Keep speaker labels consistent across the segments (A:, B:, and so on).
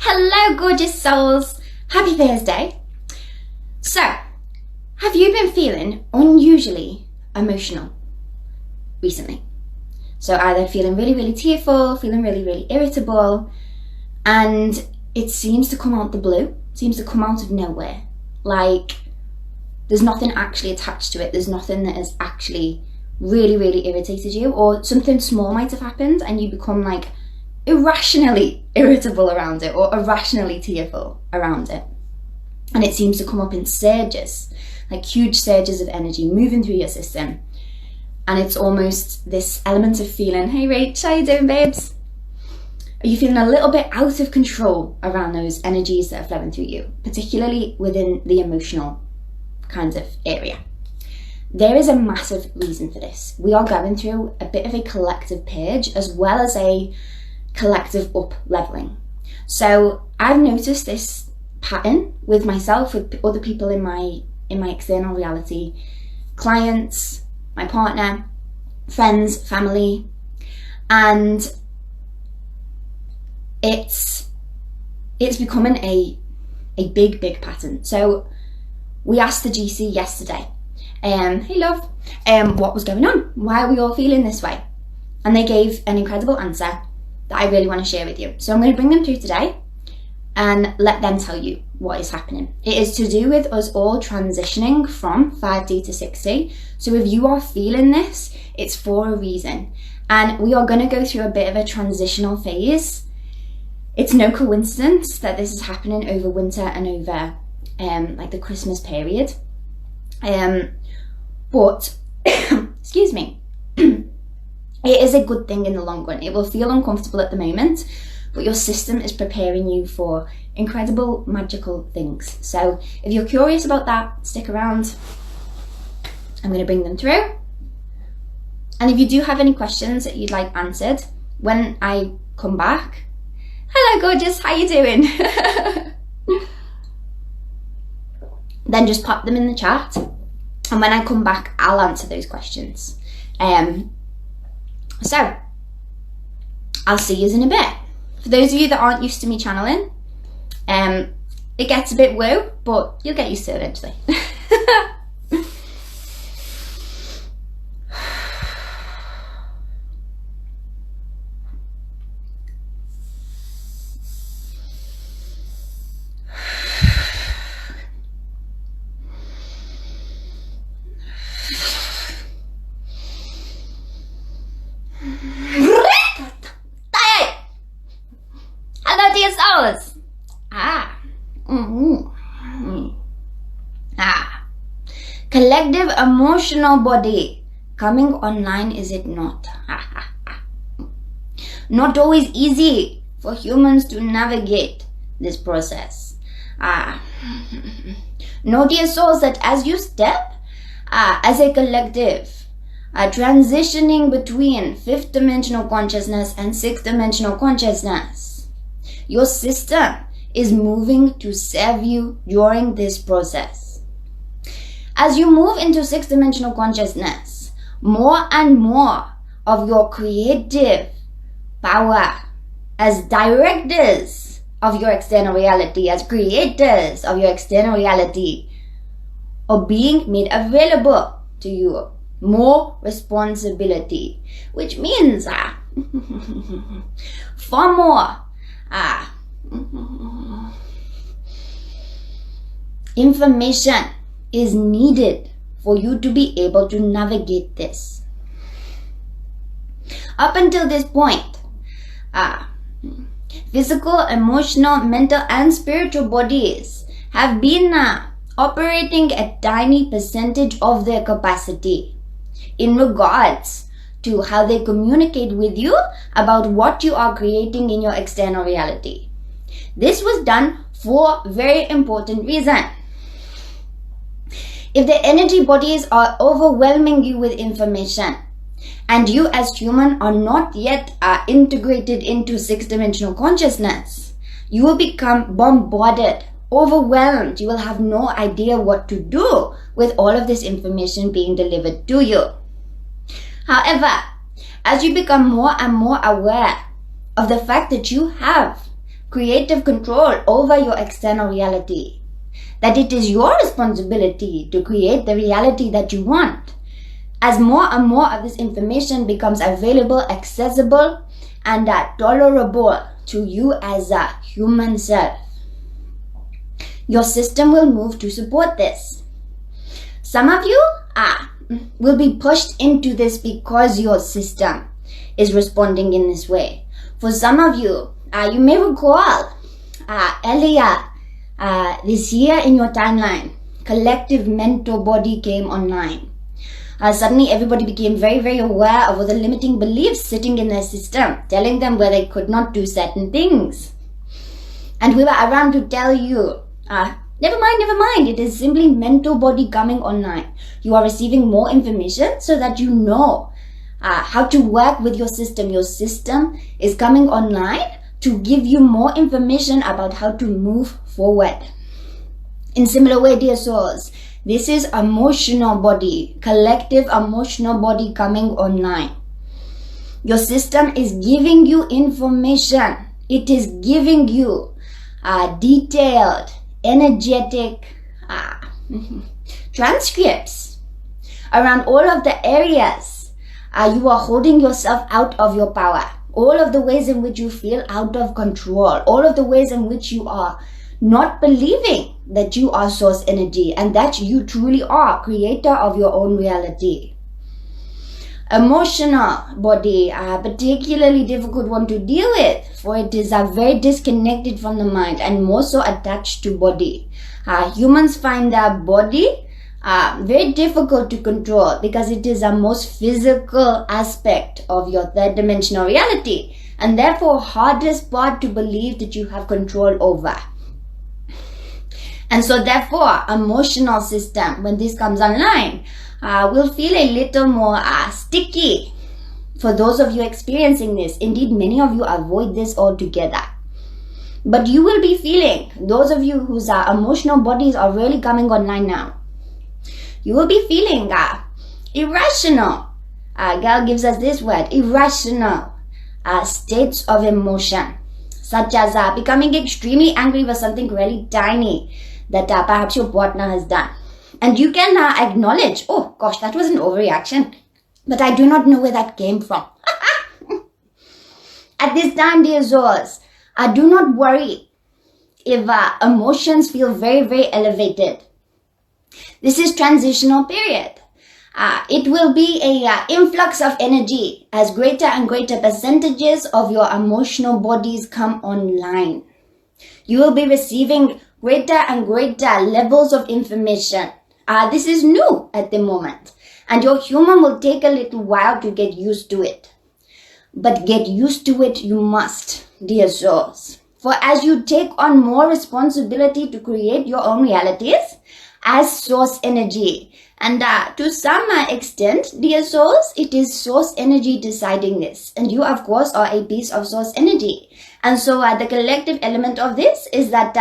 A: Hello, gorgeous souls. Happy Thursday. So, have you been feeling unusually emotional recently? So either feeling really, really tearful, feeling really, really irritable, and it seems to come out the blue, seems to come out of nowhere. Like there's nothing actually attached to it. There's nothing that has actually really, really irritated you, or something small might have happened and you become like irrationally irritable around it or irrationally tearful around it. And it seems to come up in surges, like huge surges of energy moving through your system. And it's almost this element of feeling, hey Rach, how you doing, babes? Are you feeling a little bit out of control around those energies that are flowing through you, particularly within the emotional kind of area? There is a massive reason for this. We are going through a bit of a collective purge as well as a collective up-leveling. So I've noticed this pattern with myself, with other people in my external reality, clients, my partner, friends, family, and it's becoming a big pattern. So we asked the GC yesterday, hey love, what was going on? Why are we all feeling this way? And they gave an incredible answer that I really want to share with you. So I'm going to bring them through today and let them tell you what is happening. It is to do with us all transitioning from 5D to 6D. So if you are feeling this, it's for a reason. And we are going to go through a bit of a transitional phase. It's no coincidence that this is happening over winter and over like the Christmas period. But, excuse me, it is a good thing in the long run. It will feel uncomfortable at the moment, but your system is preparing you for incredible, magical things. So if you're curious about that, stick around. I'm going to bring them through. And if you do have any questions that you'd like answered when I come back, hello gorgeous, how you doing? Then just pop them in the chat. And when I come back, I'll answer those questions. So, I'll see you in a bit. For those of you that aren't used to me channeling, it gets a bit woo, but you'll get used to it eventually. Hello dear souls. Collective emotional body coming online, is it not? Not always easy for humans to navigate this process. Know dear souls that as you step as a collective, transitioning between 5th dimensional consciousness and 6th dimensional consciousness, your system is moving to serve you during this process. As you move into 6th dimensional consciousness, more and more of your creative power as directors of your external reality, as creators of your external reality, are being made available to you. More responsibility, which means far more information is needed for you to be able to navigate this. Up until this point, physical, emotional, mental, and spiritual bodies have been operating a tiny percentage of their capacity in regards to how they communicate with you about what you are creating in your external reality. This was done for a very important reason. If the energy bodies are overwhelming you with information, and you as human are not yet integrated into 6th dimensional consciousness, you will become bombarded, overwhelmed. You will have no idea what to do with all of this information being delivered to you. However, as you become more and more aware of the fact that you have creative control over your external reality. That it is your responsibility to create the reality that you want. As more and more of this information becomes available, accessible, and tolerable to you as a human self, your system will move to support this. Some of you will be pushed into this because your system is responding in this way. For some of you, you may recall earlier this year in your timeline, collective mental body came online. Suddenly everybody became very, very aware of all the limiting beliefs sitting in their system, telling them where they could not do certain things. And we were around to tell you, never mind, it is simply mental body coming online. You are receiving more information so that you know how to work with your system. Your system is coming online to give you more information about how to move forward. In similar way, dear souls, this is emotional body, collective emotional body coming online. Your system is giving you information. It is giving you detailed, energetic transcripts around all of the areas you are holding yourself out of your power. All of the ways in which you feel out of control. All of the ways in which you are not believing that you are source energy and that you truly are creator of your own reality. Emotional body, a particularly difficult one to deal with, for it is very disconnected from the mind and more so attached to body. Humans find their body very difficult to control because it is a most physical aspect of your third dimensional reality and therefore hardest part to believe that you have control over. And so therefore, emotional system, when this comes online, will feel a little more sticky for those of you experiencing this. Indeed, many of you avoid this altogether. But you will be feeling, those of you whose emotional bodies are really coming online now, you will be feeling irrational. Gal gives us this word, irrational states of emotion, such as becoming extremely angry for something really tiny that perhaps your partner has done. And you can acknowledge, oh gosh, that was an overreaction, but I do not know where that came from. At this time, dear souls, do not worry if emotions feel very, very elevated. This is transitional period. It will be a influx of energy as greater and greater percentages of your emotional bodies come online. You will be receiving greater and greater levels of information. This is new at the moment, and your human will take a little while to get used to it. But get used to it you must, dear souls. For as you take on more responsibility to create your own realities as source energy, and to some extent, dear souls, it is source energy deciding this. And you, of course, are a piece of source energy. And so the collective element of this is that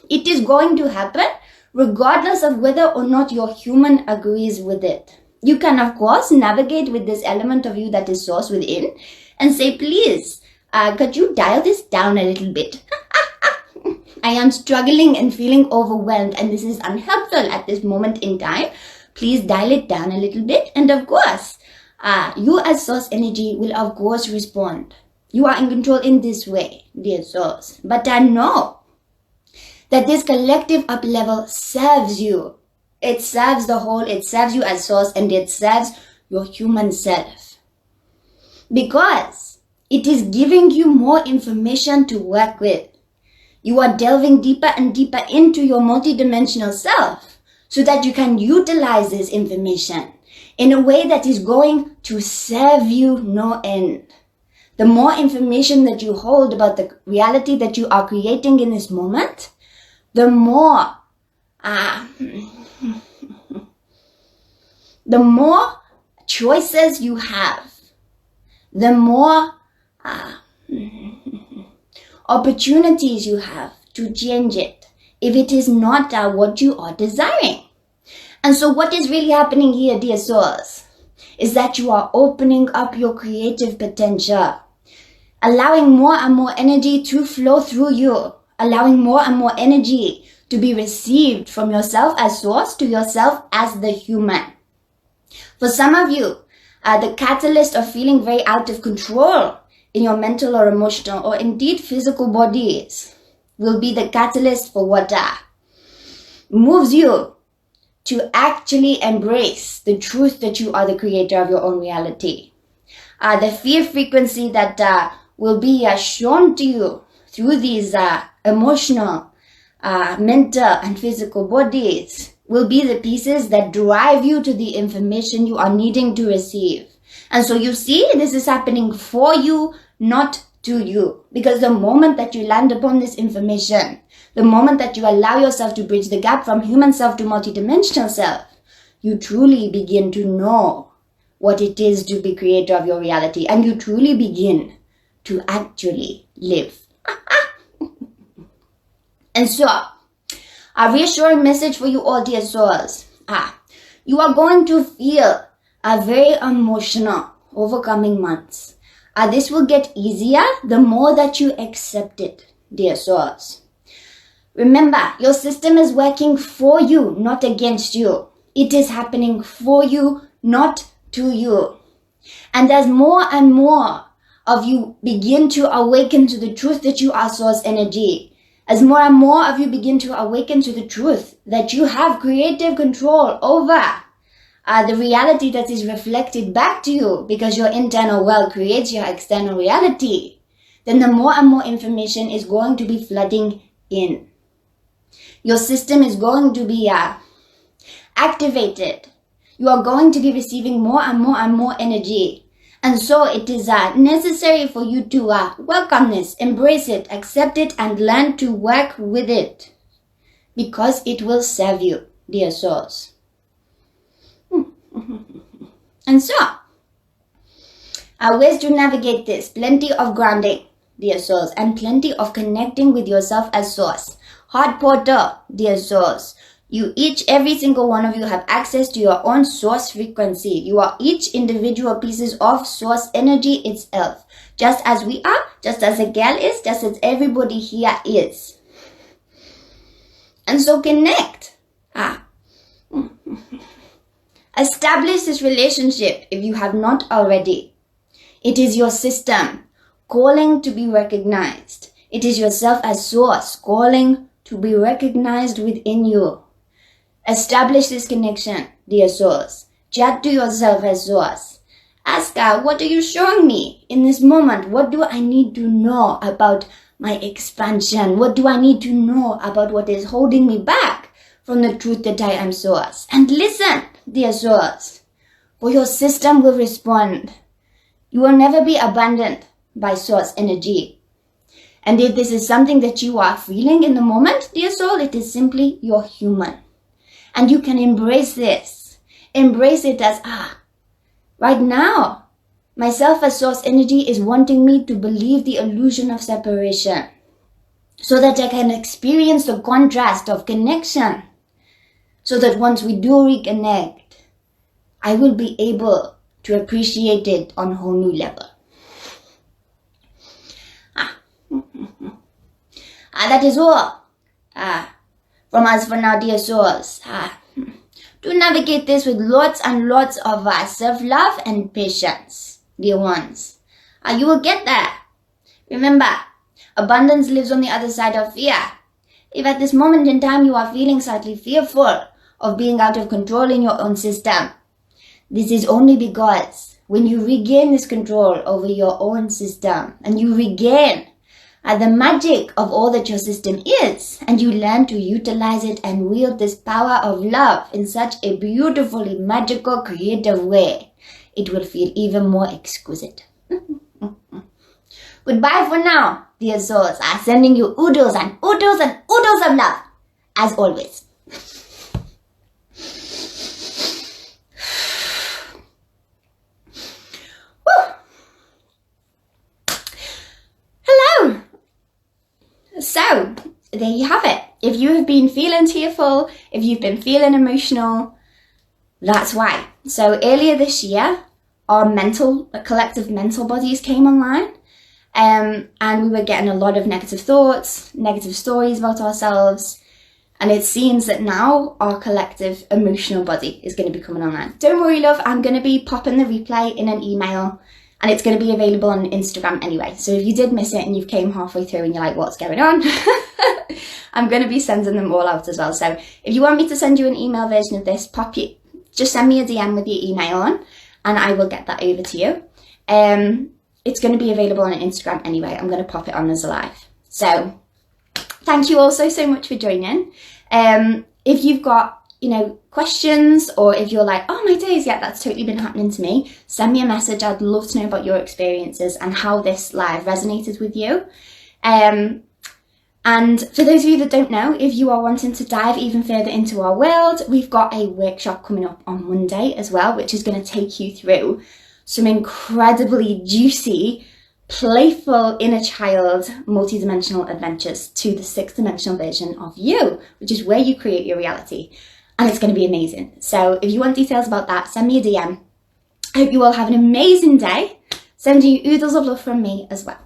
A: it is going to happen regardless of whether or not your human agrees with it. You can, of course, navigate with this element of you that is source within and say, please, could you dial this down a little bit? I am struggling and feeling overwhelmed and this is unhelpful at this moment in time. Please dial it down a little bit. And of course, you as source energy will of course respond. You are in control in this way, dear souls. But I know that this collective up level serves you. It serves the whole, it serves you as source, and it serves your human self. Because it is giving you more information to work with. You are delving deeper and deeper into your multidimensional self so that you can utilize this information in a way that is going to serve you no end. The more information that you hold about the reality that you are creating in this moment, the more choices you have, the more opportunities you have to change it if it is not what you are desiring. And so what is really happening here, dear souls, is that you are opening up your creative potential. allowing more and more energy to flow through you, allowing more and more energy to be received from yourself as source to yourself as the human. For some of you, the catalyst of feeling very out of control in your mental or emotional or indeed physical bodies will be the catalyst for what moves you to actually embrace the truth that you are the creator of your own reality. The fear frequency that will be shown to you through these emotional, mental and physical bodies will be the pieces that drive you to the information you are needing to receive. And so you see, this is happening for you, not to you. Because the moment that you land upon this information, the moment that you allow yourself to bridge the gap from human self to multidimensional self, you truly begin to know what it is to be creator of your reality. And you truly begin to actually live. And so, a reassuring message for you all, dear souls. You are going to feel a very emotional, overcoming months. This will get easier the more that you accept it, dear souls. Remember, your system is working for you, not against you. It is happening for you, not to you. And as more and more of you begin to awaken to the truth that you are source energy, as more and more of you begin to awaken to the truth that you have creative control over the reality that is reflected back to you, because your internal well creates your external reality, then the more and more information is going to be flooding in. Your system is going to be activated. You are going to be receiving more and more and more energy. And so it is necessary for you to welcome this, embrace it, accept it, and learn to work with it. Because it will serve you, dear souls. And so, ways to navigate this. Plenty of grounding, dear souls, and plenty of connecting with yourself as source. Heart portal, dear souls. You each, every single one of you have access to your own source frequency. You are each individual pieces of source energy itself. Just as we are, just as a girl is, just as everybody here is. And so connect. Establish this relationship if you have not already. It is your system calling to be recognized. It is yourself as source calling to be recognized within you. Establish this connection, dear souls. Chat to yourself as source. Ask her, what are you showing me in this moment? What do I need to know about my expansion? What do I need to know about what is holding me back from the truth that I am source? And listen, dear souls, for your system will respond. You will never be abandoned by source energy. And if this is something that you are feeling in the moment, dear soul, it is simply you're human. And you can embrace this. Embrace it as, right now, myself as source energy is wanting me to believe the illusion of separation so that I can experience the contrast of connection. So that once we do reconnect, I will be able to appreciate it on a whole new level. That is all from us for now, dear souls. To navigate this with lots and lots of self-love and patience, dear ones. You will get there. Remember, abundance lives on the other side of fear. If at this moment in time you are feeling slightly fearful of being out of control in your own system, this is only because when you regain this control over your own system and you regain the magic of all that your system is, and you learn to utilize it and wield this power of love in such a beautifully magical, creative way, it will feel even more exquisite. Goodbye for now, dear souls. I'm sending you oodles and oodles and oodles of love, as always. Hello. So, there you have it. If you have been feeling tearful, if you've been feeling emotional, that's why. So earlier this year, our collective mental bodies came online. And we were getting a lot of negative thoughts, negative stories about ourselves. And it seems that now our collective emotional body is going to be coming online. Don't worry, love, I'm going to be popping the replay in an email, and it's going to be available on Instagram anyway. So if you did miss it and you've came halfway through and you're like, what's going on? I'm going to be sending them all out as well. So if you want me to send you an email version of this, just send me a DM with your email on, and I will get that over to you. It's going to be available on Instagram anyway. I'm going to pop it on as a live. So thank you all so much for joining. If you've got, questions, or if you're like, oh my days, yeah, that's totally been happening to me, send me a message. I'd love to know about your experiences and how this live resonated with you. And for those of you that don't know, if you are wanting to dive even further into our world, we've got a workshop coming up on Monday as well, which is going to take you through some incredibly juicy, playful inner child multidimensional adventures to the 6th dimensional version of you, which is where you create your reality. And it's going to be amazing. So if you want details about that, send me a DM. I hope you all have an amazing day. Sending you oodles of love from me as well.